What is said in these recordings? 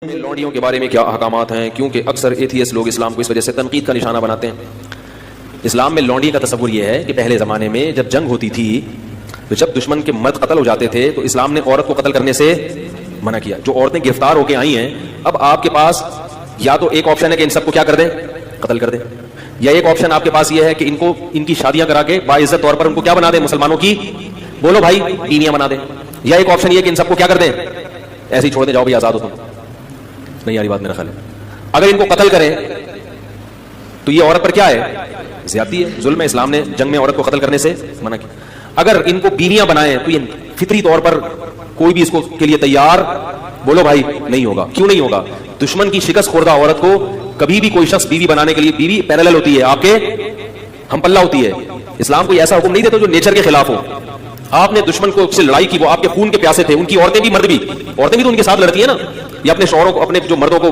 لونڈیوں کے بارے میں کیا احکامات ہیں؟ کیونکہ اکثر ایتھیسٹ لوگ اسلام کو اس وجہ سے تنقید کا نشانہ بناتے ہیں۔ اسلام میں لونڈی کا تصور یہ ہے کہ پہلے زمانے میں جب جنگ ہوتی تھی تو جب دشمن کے مرد قتل ہو جاتے تھے تو اسلام نے عورت کو قتل کرنے سے منع کیا۔ جو عورتیں گرفتار ہو کے آئی ہیں، اب آپ کے پاس یا تو ایک آپشن ہے کہ ان سب کو کیا کر دیں، قتل کر دیں، یا ایک آپشن آپ کے پاس یہ ہے کہ ان کی شادیاں کرا کے باعزت طور پر ان کو کیا بنا دیں، مسلمانوں کی بولو بھائی بیویاں بنا دیں، یا ایک آپشن یہ کہ ان سب کو کیا کر دیں، ایسے ہی چھوڑ دیں، جاؤ بھائی آزاد ہو تم۔ نہیں آ رہی بات میرا خیال ہے۔ اگر ان کو قتل کریں تو یہ عورت پر کیا ہے، زیادتی ہے، ظلم ہے۔ اسلام نے جنگ میں عورت کو قتل کرنے سے منع کیا۔ اگر ان کو بیویاں بنائیں تو یہ فطری طور پر کوئی بھی اس کو کے لیے تیار بولو بھائی نہیں ہوگا۔ کیوں نہیں ہوگا؟ دشمن کی شکست خوردہ عورت کو کبھی بھی کوئی شخص بیوی بنانے کے لیے، بیوی پیرالل ہوتی ہے، آپ کے ہم پلہ ہوتی ہے۔ اسلام کوئی ایسا حکم نہیں دیتا جو نیچر کے خلاف ہو۔ آپ نے دشمن کو سے لڑائی کی، وہ آپ کے خون کے پیاسے تھے، ان کی عورتیں بھی مرد بھی، عورتیں بھی تو ان کے ساتھ لڑتی ہیں نا، یا اپنے شوہروں کو، اپنے جو مردوں کو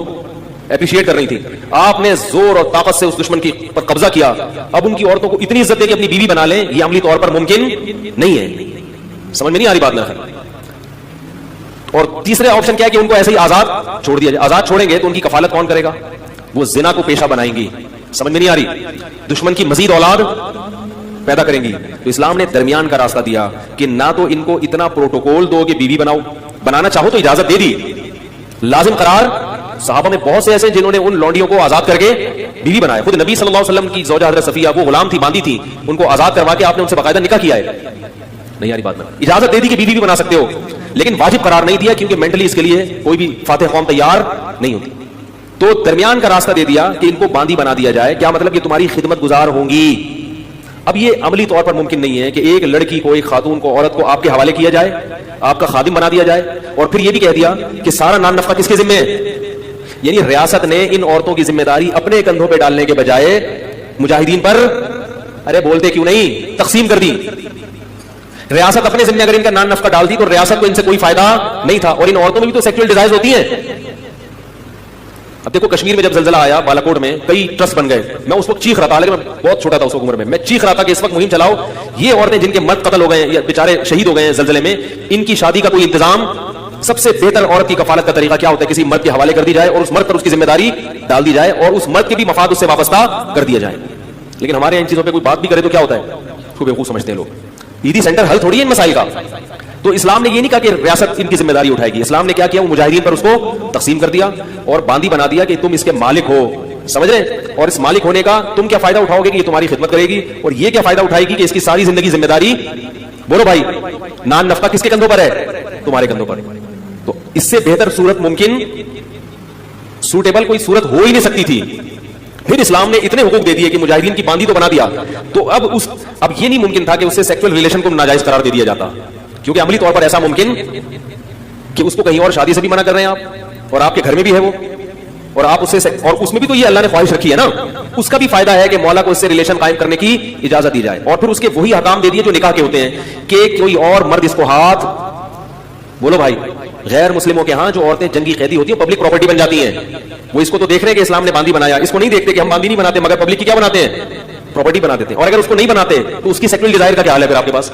اپریشیٹ کر رہی تھی۔ آپ نے زور اور طاقت سے اس دشمن کی پر قبضہ کیا، اب ان کی عورتوں کو اتنی عزت دے کہ اپنی بیوی بنا لیں، یہ عملی طور پر ممکن نہیں ہے۔ سمجھ میں نہیں آ رہی بات میرا خیال۔ اور تیسرے آپشن کیا ہے کہ ان کو ایسے ہی آزاد چھوڑ دیا جائے۔ آزاد چھوڑیں گے تو ان کی کفالت کون کرے گا؟ وہ زنا کو پیشہ بنائیں گی۔ سمجھ میں نہیں آ رہی؟ دشمن کی مزید اولاد پیدا کریں گی۔ تو اسلام نے درمیان کا راستہ دیا کہ نہ تو ان کو اتنا پروٹوکول دو کہ بیوی بناؤ، بنانا چاہو تو اجازت دے دی، لازم قرار۔ صحابہ میں بہت سے ایسے جنہوں نے ان لونڈیوں کو آزاد کر کے بیوی بنایا۔ خود نبی صلی اللہ علیہ وسلم کی زوجہ حضرت صفیہ، وہ غلام تھی، باندھی تھی، ان کو آزاد کروا کے آپ نے ان سے باقاعدہ نکاح کیا ہے۔ نہیں آ رہی بات میں؟ اجازت دے دی کہ بیوی بھی بنا سکتے ہو، لیکن واجب قرار نہیں دیا، کیونکہ مینٹلی اس کے لیے کوئی بھی فاتح قوم تیار نہیں ہوتی۔ تو درمیان کا راستہ دے دیا کہ ان کو باندھی بنا دیا جائے۔ کیا مطلب کہ تمہاری خدمت گزار ہوں گی۔ اب یہ عملی طور پر ممکن نہیں ہے کہ ایک لڑکی کو، ایک خاتون کو، عورت کو آپ کے حوالے کیا جائے، آپ کا خادم بنا دیا جائے، اور پھر یہ بھی کہہ دیا کہ سارا نان نفقہ کس کے ذمہ ہے۔ یعنی ریاست نے ان عورتوں کی ذمہ داری اپنے کندھوں پہ ڈالنے کے بجائے مجاہدین پر، ارے بولتے کیوں نہیں، تقسیم کر دی۔ ریاست اپنے ذمہ اگر ان کا نان نفقہ ڈال دی تو ریاست کو ان سے کوئی فائدہ نہیں تھا۔ اور ان عورتوں میں بھی تو سیکسول ڈیزائرز ہوتی ہیں۔ اب دیکھو کشمیر میں جب زلزلہ آیا، بالا کوٹ میں کئی ٹرسٹ بن گئے۔ میں اس وقت چیخ رہا تھا، لیکن میں بہت چھوٹا تھا اس عمر میں چیخ رہا تھا کہ اس وقت مہم چلاؤ، یہ عورتیں جن کے مرد قتل ہو گئے یا بیچارے شہید ہو گئے ہیں زلزلے میں، ان کی شادی کا کوئی انتظام، سب سے بہتر عورت کی کفالت کا طریقہ کیا ہوتا ہے؟ کسی مرد کے حوالے کر دی جائے اور اس مرد پر اس کی ذمہ داری ڈال دی جائے، اور اس مرد کے بھی مفاد اس سے وابستہ کر دیا جائے۔ لیکن ہمارے یہاں ان چیزوں پہ کوئی بات بھی کرے تو کیا ہوتا ہے؟ خوب بیوقوف سمجھتے ہیں لوگ۔ عیدی سینٹر حل تھوڑی ہے ان مسائل کا۔ تو اسلام نے یہ نہیں کہا کہ ریاست ان کی ذمہ داری اٹھائے گی، اسلام نے کیا کیا، وہ مجاہدین پر اس کو تقسیم کر دیا اور باندھی بنا دیا کہ تم اس کے مالک ہو، سمجھ رہے ہیں؟ اور اس مالک ہونے کا تم کیا فائدہ اٹھاؤ گے کہ یہ تمہاری خدمت کرے گی، اور یہ کیا فائدہ اٹھائے گی کہ اس کی ساری زندگی ذمہ داری بولو بھائی نان نفقہ کس کے کندھوں پر ہے؟ تمہارے کندھوں پر۔ تو اس سے بہتر صورت ممکن، سوٹیبل کوئی صورت ہو ہی نہیں سکتی تھی۔ پھر اسلام نے اتنے حقوق دے دیے کہ مجاہدین کی باندھی تو بنا دیا، تو اب یہ نہیں ممکن تھا کہ اس سے سیکسول ریلیشن کو ناجائز قرار دے دیا جاتا، کیونکہ عملی طور پر ایسا ممکن کہ اس کو کہیں اور شادی سے بھی منع کر رہے ہیں آپ، اور آپ کے گھر میں بھی ہے وہ، اور آپ اس سے، اور اس میں بھی تو یہ اللہ نے خواہش رکھی ہے نا، اس کا بھی فائدہ ہے کہ مولا کو اس سے ریلیشن قائم کرنے کی اجازت دی جائے۔ اور پھر اس کے وہی احکام دے دیے جو نکاح کے ہوتے ہیں کہ کوئی اور مرد اس کو ہاتھ بولو بھائی، غیر مسلموں کے ہاں جو عورتیں جنگی قیدی ہوتی ہیں پبلک پراپرٹی بن جاتی ہیں، وہ اس کو تو دیکھ رہے ہیں کہ اسلام نے باندھی بنایا، اس کو نہیں دیکھتے کہ ہم باندھی نہیں بناتے مگر پبلک کی کیا بناتے ہیں، پراپرٹی بنا دیتے ہیں۔ اور اگر اس کو نہیں بناتے تو اس کی سیکسول ڈیزائر کا کیا حال ہے پھر آپ کے پاس؟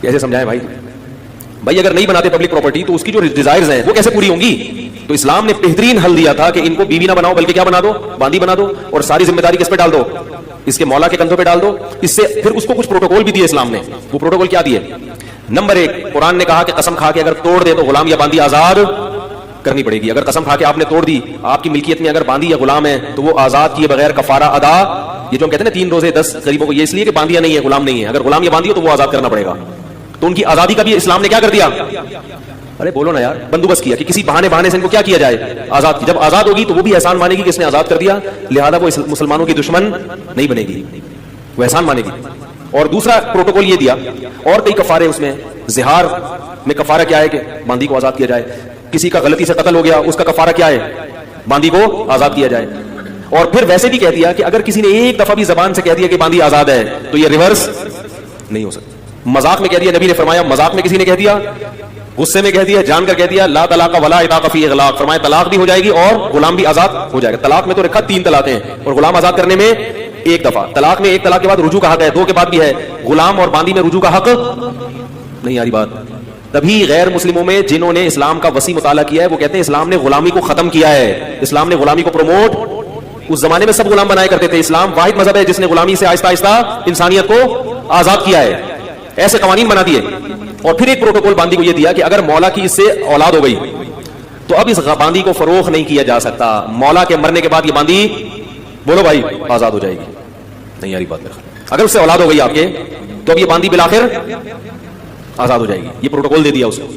کیسے سمجھائیں بھائی اگر نہیں بناتے پبلک پراپرٹی تو اس کی جو ڈیزائرز ہیں وہ کیسے پوری ہوں گی؟ تو اسلام نے بہترین حل دیا تھا کہ ان کو بیوی نہ بناؤ بلکہ کیا بنا دو، باندھی بنا دو، اور ساری ذمہ داری کس پہ ڈال دو؟ اس کے مولا کے کندھوں پہ ڈال دو۔ اس سے پھر اس کو کچھ پروٹوکول بھی دیے اسلام نے۔ وہ پروٹوکول کیا دیے؟ نمبر 1، قرآن نے کہا کہ قسم کھا کے اگر توڑ دے تو غلام یا باندھی آزاد کرنی پڑے گی۔ اگر قسم کھا کے آپ نے توڑ دی، آپ کی ملکیت میں اگر باندھی یا غلام ہے تو وہ آزاد کیے بغیر کفارہ ادا، یہ جو ہم کہتے ہیں نا 3 روزے 10 غریبوں کو، یہ اس لیے کہ باندھیا نہیں ہے، غلام نہیں ہے، اگر غلام یا باندھی ہو تو وہ آزاد کرنا پڑے گا۔ تو ان کی آزادی کا بھی اسلام نے کیا کر دیا؟ ارے بولو نا یار، بندوبست کیا کہ کسی بہانے سے ان کو کیا کیا جائے، آزاد کی۔ جب آزاد ہوگی تو وہ بھی احسان مانے گی کہ اس نے آزاد کر دیا، لہذا وہ مسلمانوں کی دشمن نہیں بنے گی، وہ احسان مانے گی۔ اور دوسرا پروٹوکول یہ دیا، اور کئی کفارے اس میں، زہار میں کفارہ کیا ہے کہ باندھی کو آزاد کیا جائے، کسی کا غلطی سے قتل ہو گیا اس کا کفارہ کیا ہے، باندھی کو آزاد کیا جائے۔ اور پھر ویسے بھی کہہ دیا کہ اگر کسی نے ایک دفعہ بھی زبان سے کہہ دیا کہ باندھی آزاد ہے تو یہ ریورس نہیں ہو سکتا۔ مذاق میں کہہ دیا، نبی نے فرمایا مذاق میں کسی نے کہہ دیا، غصے میں کہہ دیا، جان کر کہہ دیا، لا طلاق ولا عتاق فی اغلاق، فرمایا طلاق بھی ہو جائے گی اور غلام بھی آزاد ہو جائے گا۔ طلاق میں تو رکھا 3 طلاقیں ہیں، اور غلام آزاد کرنے میں 1 دفعہ۔ طلاق میں 1 طلاق کے بعد رجوع کا حق ہے، 2 کے بعد بھی ہے۔ غلام اور باندھی میں رجوع کا حق نہیں، آ رہی بات؟ تبھی غیر مسلموں میں جنہوں نے اسلام کا وسیع مطالعہ کیا ہے وہ کہتے ہیں اسلام نے غلامی کو ختم کیا ہے, اسلام نے غلامی کو پروموٹ. اس زمانے میں سب غلام بنایا کرتے تھے, اسلام واحد مذہب ہے جس نے غلامی سے آہستہ آہستہ انسانیت کو آزاد کیا ہے, ایسے قوانین بنا دیے. اور پھر ایک پروٹوکول باندی کو یہ دیا کہ اگر مولا کی اس سے اولاد ہو گئی تو اب اس باندی کو فروخت نہیں کیا جا سکتا, مولا کے مرنے کے بعد یہ باندی بولو بھائی آزاد ہو جائے گی. نہیں یاری بات, اگر اس سے اولاد ہو گئی آپ کے تو اب یہ باندی بالآخر آزاد ہو جائے گی. یہ پروٹوکول دے دیا اس کو.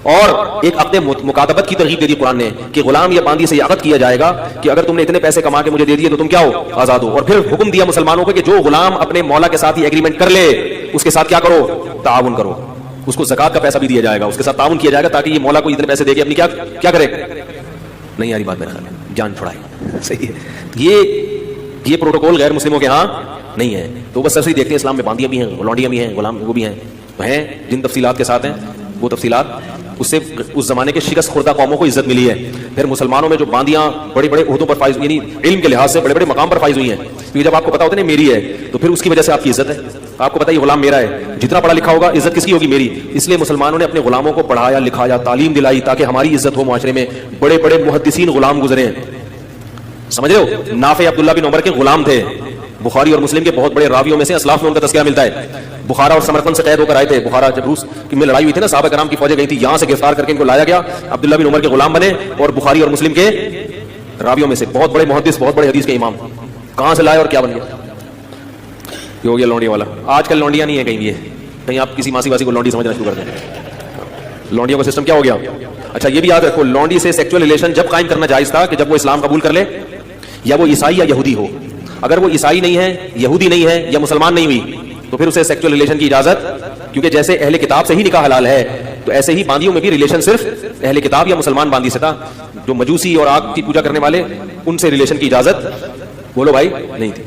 اور ایک عقد مکاتبت کی ترغیب دے دی قرآن نے کہ غلام یا باندی سے یہ عقد کیا جائے گا کہ اگر تم نے اتنے پیسے کما کے مجھے دے دیے تو تم کیا ہو, آزاد ہو. اور پھر حکم دیا مسلمانوں کو کہ جو غلام اپنے مولا کے ساتھ یہ ایگریمنٹ کر لے اس کے ساتھ کیا کرو, تعاون کرو. اس کو زکات کا پیسہ بھی دیا جائے گا, اس کے ساتھ تعاون کیا جائے گا تاکہ یہ مولا کو اتنے پیسے دے کے اپنی کیا کرے. نہیں یاری بات, میرا خیال ہے جان چھڑائے. صحیح ہے, یہ پروٹوکول غیر مسلموں کے ہاں نہیں ہے. تو بس ایسے ہی دیکھتے ہیں اسلام میں باندیاں بھی ہیں, لونڈیاں بھی ہیں, غلام وہ بھی ہیں جن تفصیلات کے ساتھ ہیں وہ تفصیلات اس سے اس زمانے کے شکست خوردہ قوموں کو عزت ملی ہے. پھر مسلمانوں میں جو باندیاں بڑے بڑے عہدوں پر فائز, یعنی علم کے لحاظ سے بڑے بڑے مقام پر فائز ہوئی ہیں, تو جب آپ کو پتا ہوتا ہے نا میری ہے تو پھر اس کی وجہ سے آپ کی عزت ہے. آپ کو پتا ہے یہ غلام میرا ہے, جتنا پڑھا لکھا ہوگا عزت کس کی ہوگی, میری. اس لیے مسلمانوں نے اپنے غلاموں کو پڑھایا لکھایا, تعلیم دلائی تاکہ ہماری عزت ہو معاشرے میں. بڑے بڑے محدثین غلام گزرے ہیں, سمجھ رہے ہو. نافع عبداللہ بن عمر کے غلام تھے, بخاری اور مسلم کے بہت بڑے راویوں میں سے, اسلاف میں ان کا تذکرہ ملتا ہے. بخارا اور سمرقند سے قید ہو کر آئے تھے. بخارا جب روس میں لڑائی ہوئی تھی نا, صحابہ کرام کی فوجیں گئی تھی, یہاں سے گرفتار کر کے ان کو لایا گیا. عبداللہ بن عمر کے غلام بنے اور بخاری اور مسلم کے راویوں میں سے بہت بڑے محدث, بہت بڑے حدیث کے امام. کہاں سے لائے اور کیا بن گیا, یہ ہو گیا لونڈی والا. آج کل لونڈیاں نہیں ہیں کہیں بھی, کہیں آپ کسی ماسی واسی کو لونڈی سمجھنا شروع کر دیں. لونڈیوں کا سسٹم کیا ہو گیا. اچھا یہ بھی یاد رکھو, لونڈی سے سیکچوئل ریلیشن جب قائم کرنا جائز تھا کہ جب وہ اسلام قبول کر لے, یا وہ عیسائی یا یہودی ہو. اگر وہ عیسائی نہیں ہے, یہودی نہیں ہے, یا مسلمان نہیں ہوئی تو پھر اسے سیکچوئل ریلیشن کی اجازت, کیونکہ جیسے اہل کتاب سے ہی نکاح حلال ہے تو ایسے ہی باندیوں میں بھی ریلیشن صرف اہل کتاب یا مسلمان باندی سے تھا. جو مجوسی اور آگ کی پوجا کرنے والے ان سے ریلیشن کی اجازت بولو بھائی نہیں تھی.